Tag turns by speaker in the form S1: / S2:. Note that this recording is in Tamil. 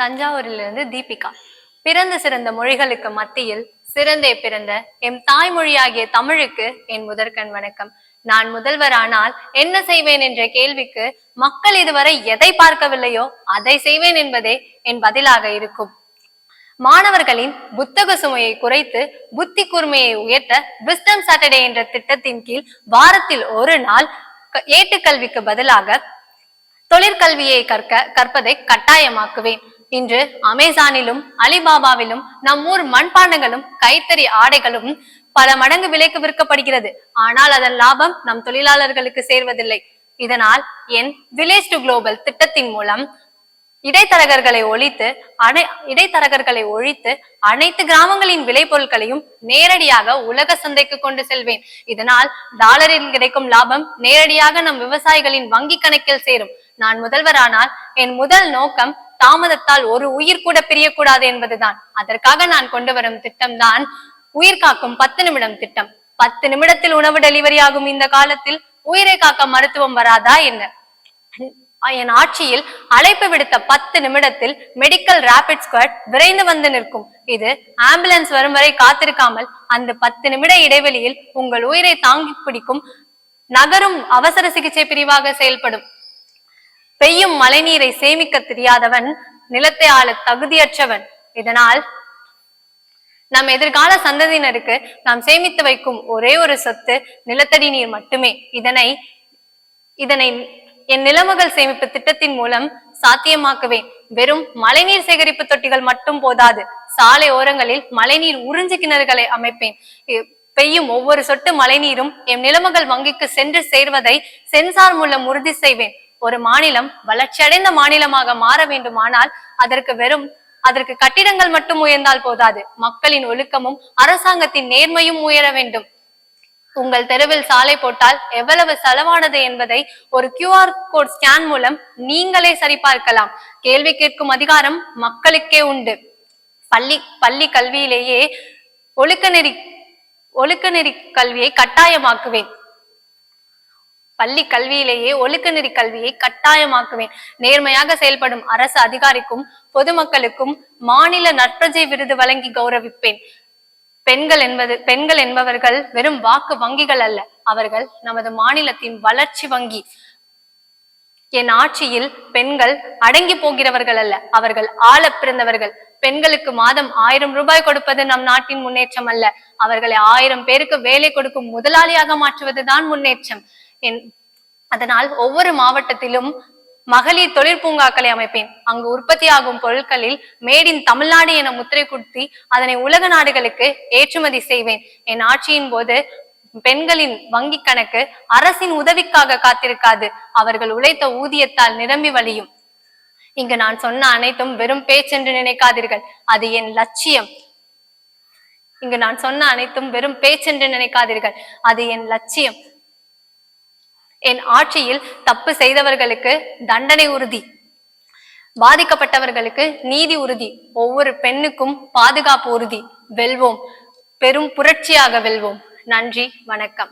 S1: தஞ்சாவூரிலிருந்து தீபிகா. பிறந்த சிறந்த மொழிகளுக்கு மத்தியில் சிறந்தே பிறந்த எம் தாய்மொழியாகிய தமிழுக்கு என் முதற்கண் வணக்கம். நான் முதல்வரானால் என்ன செய்வேன் என்ற கேள்விக்கு மக்கள் இதுவரை எதை பார்க்கவில்லையோ அதை செய்வேன் என்பதே என் பதிலாக இருக்கும். மாணவர்களின் புத்தக சுமையை குறைத்து புத்தி கூர்மையை உயர்த்த விஸ்டம் சாட்டர்டே என்ற திட்டத்தின் கீழ் வாரத்தில் ஒரு நாள் ஏட்டுக்கல்விக்கு பதிலாக தொழிற்கல்வியை கற்பதை கட்டாயமாக்குவேன். இன்று அமேசானிலும் அலிபாபாவிலும் நம்மூர் மண்பாண்டங்களும் கைத்தறி ஆடைகளும் பல மடங்கு விலைக்கு விற்கப்படுகிறது. ஆனால் அதன் லாபம் நம் தொழிலாளர்களுக்கு சேர்வதில்லை. இதனால் என் வில்லேஜ் டு குளோபல் திட்டத்தின் மூலம் இடைத்தரகர்களை ஒழித்து அனைத்து கிராமங்களின் விளைபொருட்களையும் நேரடியாக உலக சந்தைக்கு கொண்டு செல்வேன். இதனால் டாலரில் கிடைக்கும் லாபம் நேரடியாக நம் விவசாயிகளின் வங்கி கணக்கில் சேரும். நான் முதல்வரானால் என் முதல் நோக்கம் தாமதத்தால் ஒரு உயிர் கூட பிரியக்கூடாது என்பதுதான். அதற்காக நான் கொண்டு வரும் திட்டம் தான் உயிர் காக்கும் 10 நிமிடம் திட்டம். 10 நிமிடத்தில் உணவு டெலிவரி ஆகும் இந்த காலத்தில் உயிரை காக்க மருத்துவம் வராதா என்ன? என் ஆட்சியில் அழைப்பு விடுத்த 10 நிமிடத்தில் மெடிக்கல் ராபிட் ஸ்குவாட் விரைந்து வந்து நிற்கும். இது ஆம்புலன்ஸ் வரும் வரை காத்திருக்காமல் அந்த 10 நிமிட இடைவெளியில் உங்கள் உயிரை தாங்கி பிடிக்கும் நகரும் அவசர சிகிச்சை பிரிவாக செயல்படும். பெய்யும் மழை நீரை சேமிக்க தெரியாதவன் நிலத்தை ஆள தகுதியற்றவன். இதனால் நம் எதிர்கால சந்ததியினருக்கு நாம் சேமித்து வைக்கும் ஒரே ஒரு சொத்து நிலத்தடி நீர் மட்டுமே. இதனை என் நிலமகள் சேமிப்பு திட்டத்தின் மூலம் சாத்தியமாக்குவேன். வெறும் மழைநீர் சேகரிப்பு தொட்டிகள் மட்டும் போதாது. சாலை ஓரங்களில் மழைநீர் உறிஞ்சு கிணறுகளை அமைப்பேன். பெய்யும் ஒவ்வொரு சொட்டு மழைநீரும் என் நிலமகள் வங்கிக்கு சென்று சேர்வதை சென்சார் மூலம் உறுதி செய்வேன். ஒரு மாநிலம் வளர்ச்சியடைந்த மாநிலமாக மாற வேண்டுமானால் அதற்கு கட்டிடங்கள் மட்டும் உயர்ந்தால் போதாது. மக்களின் ஒழுக்கமும் அரசாங்கத்தின் நேர்மையும் உயர வேண்டும். உங்கள் தெருவில் சாலை போட்டால் எவ்வளவு செலவானது என்பதை ஒரு QR கோட் ஸ்கேன் மூலம் நீங்களே சரிபார்க்கலாம். கேள்வி கேட்கும் அதிகாரம் மக்களுக்கே உண்டு. பள்ளி கல்வியிலேயே ஒழுக்கநெறி கல்வியை கட்டாயமாக்குவேன். ஒழுக்கநெறி கல்வியை கட்டாயமாக்குவேன். நேர்மையாக செயல்படும் அரசு அதிகாரிக்கும் பொதுமக்களுக்கும் மாநில நற்பஜை விருது வழங்கி கௌரவிப்பேன். பெண்கள் என்பவர்கள் வெறும் வாக்கு வங்கிகள் அல்ல, அவர்கள் நமது மாநிலத்தின் வளர்ச்சி வங்கி. என் ஆட்சியில் பெண்கள் அடங்கி போகிறவர்கள் அல்ல, அவர்கள் ஆள பிறந்தவர்கள். பெண்களுக்கு மாதம் 1000 ரூபாய் கொடுப்பது நம் நாட்டின் முன்னேற்றம் அல்ல, அவர்களை 1000 பேருக்கு வேலை கொடுக்கும் முதலாளியாக மாற்றுவதுதான் முன்னேற்றம். அதனால் ஒவ்வொரு மாவட்டத்திலும் மகளிர் தொழிற்பூங்காக்களை அமைப்பேன். அங்கு உற்பத்தியாகும் பொருட்களில் மேட் இன் தமிழ்நாடு என முத்திரை குத்தி அதனை உலக நாடுகளுக்கு ஏற்றுமதி செய்வேன். என் ஆட்சியின் போது பெண்களின் வங்கி கணக்கு அரசின் உதவிக்காக காத்திருக்காது, அவர்கள் உழைத்த ஊதியத்தால் நிரம்பி வழியும். இங்கு நான் சொன்ன அனைத்தும் வெறும் பேச்சென்று நினைக்காதீர்கள், அது என் லட்சியம். என் ஆட்சியில் தப்பு செய்தவர்களுக்கு தண்டனை உறுதி, பாதிக்கப்பட்டவர்களுக்கு நீதி உறுதி, ஒவ்வொரு பெண்ணுக்கும் பாதுகாப்பு உறுதி. வெல்வோம், பெரும் புரட்சியாக வெல்வோம். நன்றி, வணக்கம்.